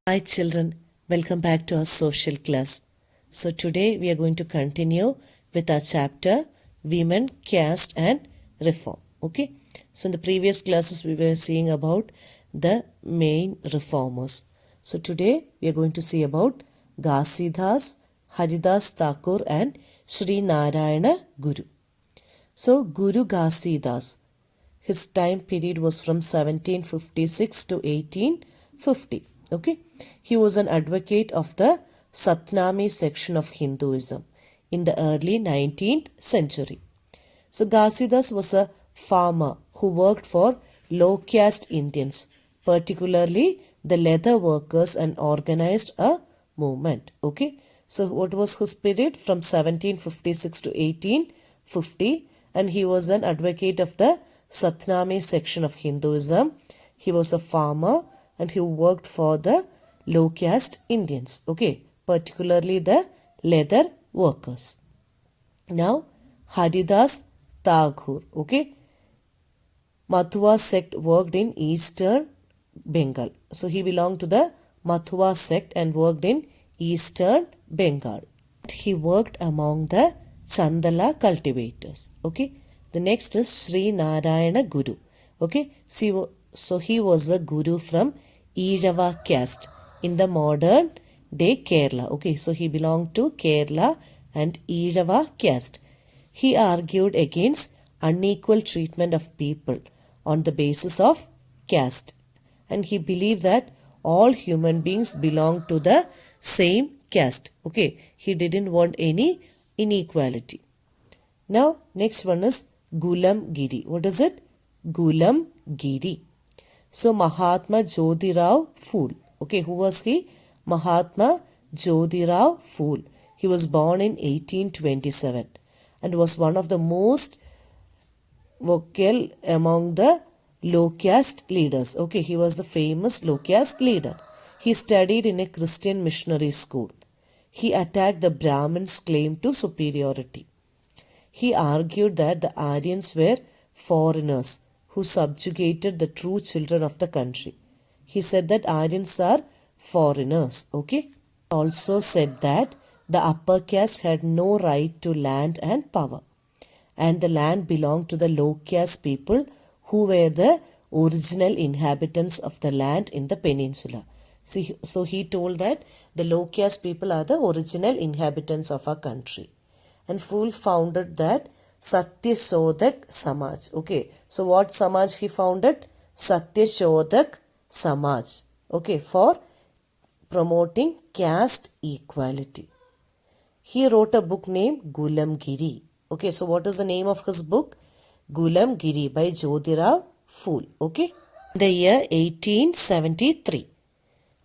Hi children, welcome back to our social class. So today we are going to continue with our chapter Women, Caste and Reform. Okay. So in the previous classes we were seeing about the main reformers. So today we are going to see about Ghasidas, Haridas Thakur and Sri Narayana Guru. So Guru Ghasidas, his time period was from 1756 to 1850. Okay, he was an advocate of the Satnami section of Hinduism in the early 19th century. So Ghasidas was a farmer who worked for low caste Indians, particularly the leather workers, and organized a movement. Okay, so what was his period? From 1756 to 1850, and he was an advocate of the Satnami section of Hinduism. He was a farmer and he worked for the low caste Indians, okay, particularly the leather workers. Now, Haridas Thakur, okay, Mathua sect worked in eastern Bengal. So he belonged to the Mathua sect and worked in eastern Bengal. He worked among the Chandala cultivators. Okay. The next is Sri Narayana Guru. Okay. So he was a guru from Irava caste in the modern day Kerala. Okay. So he belonged to Kerala and Irava caste. He argued against unequal treatment of people on the basis of caste, and he believed that all human beings belong to the same caste. Okay, he didn't want any inequality. Now, next one is Gulam Giri. What is it? Gulam Giri. So, Mahatma Jyotirao Phule. Okay, who was he? Mahatma Jyotirao Phule. He was born in 1827 and was one of the most vocal among the low caste leaders. Okay, he was the famous low caste leader. He studied in a Christian missionary school. He attacked the Brahmins' claim to superiority. He argued that the Aryans were foreigners who subjugated the true children of the country. He said that Aryans are foreigners. Okay. He also said that the upper caste had no right to land and power, and the land belonged to the low caste people who were the original inhabitants of the land in the peninsula. See, so he told that the low caste people are the original inhabitants of our country. And Phule founded that Satya Shodhak Samaj. Okay, so what Samaj he founded? Satya Shodhak Samaj. Okay, for promoting caste equality. He wrote a book named Gulam Giri. Okay, so what is the name of his book? Gulam Giri by Jyotirao Phule. Okay, the year 1873.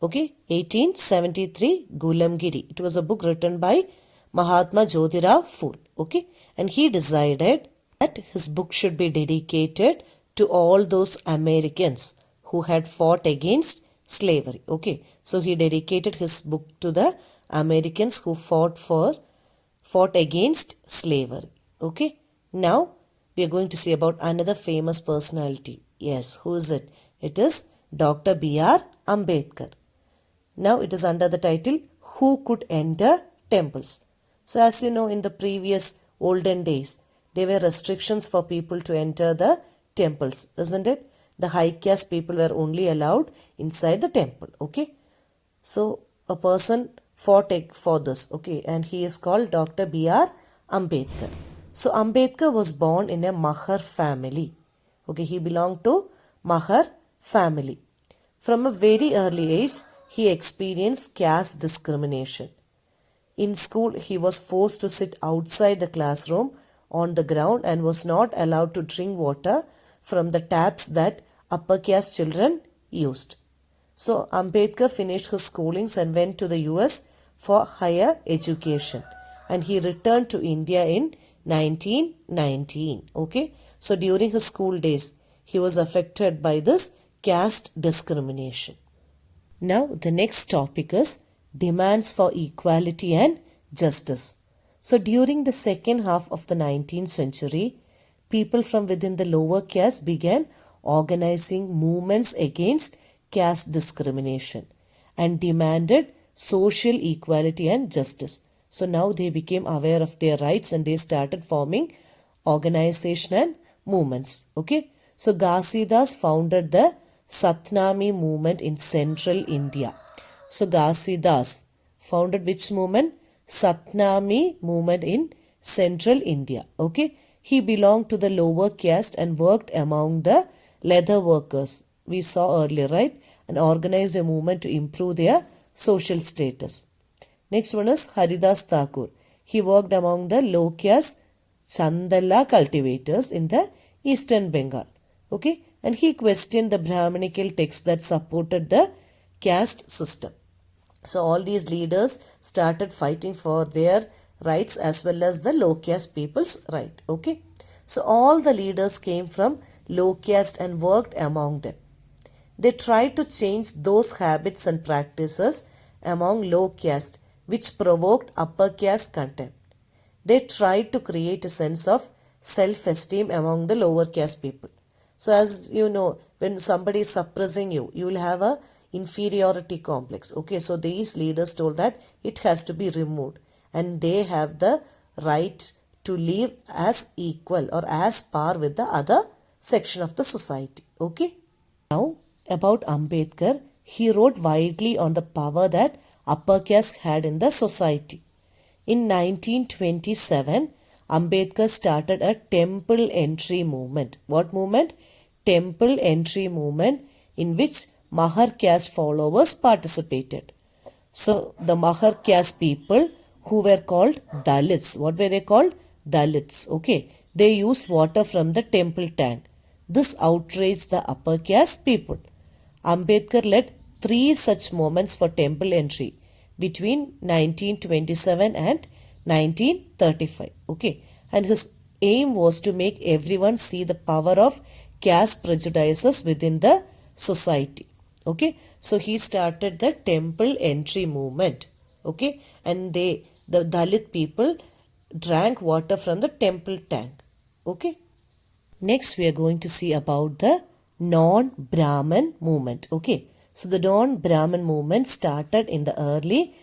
Okay, 1873, Gulam Giri. It was a book written by Mahatma Jyotirao Phule. Okay, and he decided that his book should be dedicated to all those Americans who had fought against slavery. Okay, so he dedicated his book to the Americans who fought against slavery. Okay, now we are going to see about another famous personality. Yes, who is it? It is Dr. B.R. Ambedkar. Now it is under the title Who Could Enter Temples. So as you know, in the previous olden days, there were restrictions for people to enter the temples, isn't it? The high caste people were only allowed inside the temple. Okay, so a person fought for this. Okay, and he is called Dr. B.R. Ambedkar. So Ambedkar was born in a Mahar family. Okay, he belonged to Mahar family. From a very early age, he experienced caste discrimination. In school, he was forced to sit outside the classroom on the ground and was not allowed to drink water from the taps that upper caste children used. So Ambedkar finished his schoolings and went to the US for higher education, and he returned to India in 1919. Okay, so during his school days, he was affected by this caste discrimination. Now the next topic is demands for equality and justice. So during the second half of the 19th century, people from within the lower caste began organizing movements against caste discrimination and demanded social equality and justice. So now they became aware of their rights and they started forming organization and movements. Okay. So Ghasidas founded the Satnami movement in central India. So Ghasidas founded which movement? Satnami movement in central India. Okay. He belonged to the lower caste and worked among the leather workers. We saw earlier, right? And organized a movement to improve their social status. Next one is Haridas Thakur. He worked among the low caste Chandala cultivators in the eastern Bengal. Okay. And he questioned the Brahminical texts that supported the caste system. So all these leaders started fighting for their rights as well as the low caste people's right. Okay. So all the leaders came from low caste and worked among them. They tried to change those habits and practices among low caste which provoked upper caste contempt. They tried to create a sense of self-esteem among the lower caste people. So as you know, when somebody is suppressing you, you will have a inferiority complex. Okay, so these leaders told that it has to be removed and they have the right to live as equal or as par with the other section of the society. Okay. Now about Ambedkar, he wrote widely on the power that upper caste had in the society. In 1927, Ambedkar started a temple entry movement. What movement? Temple entry movement in which Mahar caste followers participated. So the Mahar caste people who were called Dalits. What were they called? Dalits. Okay. They used water from the temple tank. This outraged the upper caste people. Ambedkar led 3 such movements for temple entry between 1927 and 1935. Okay. And his aim was to make everyone see the power of caste prejudices within the society. Okay. So he started the temple entry movement. Okay. And the Dalit people drank water from the temple tank. Okay. Next we are going to see about the non-Brahmin movement. Okay. So the non-Brahmin movement started in the early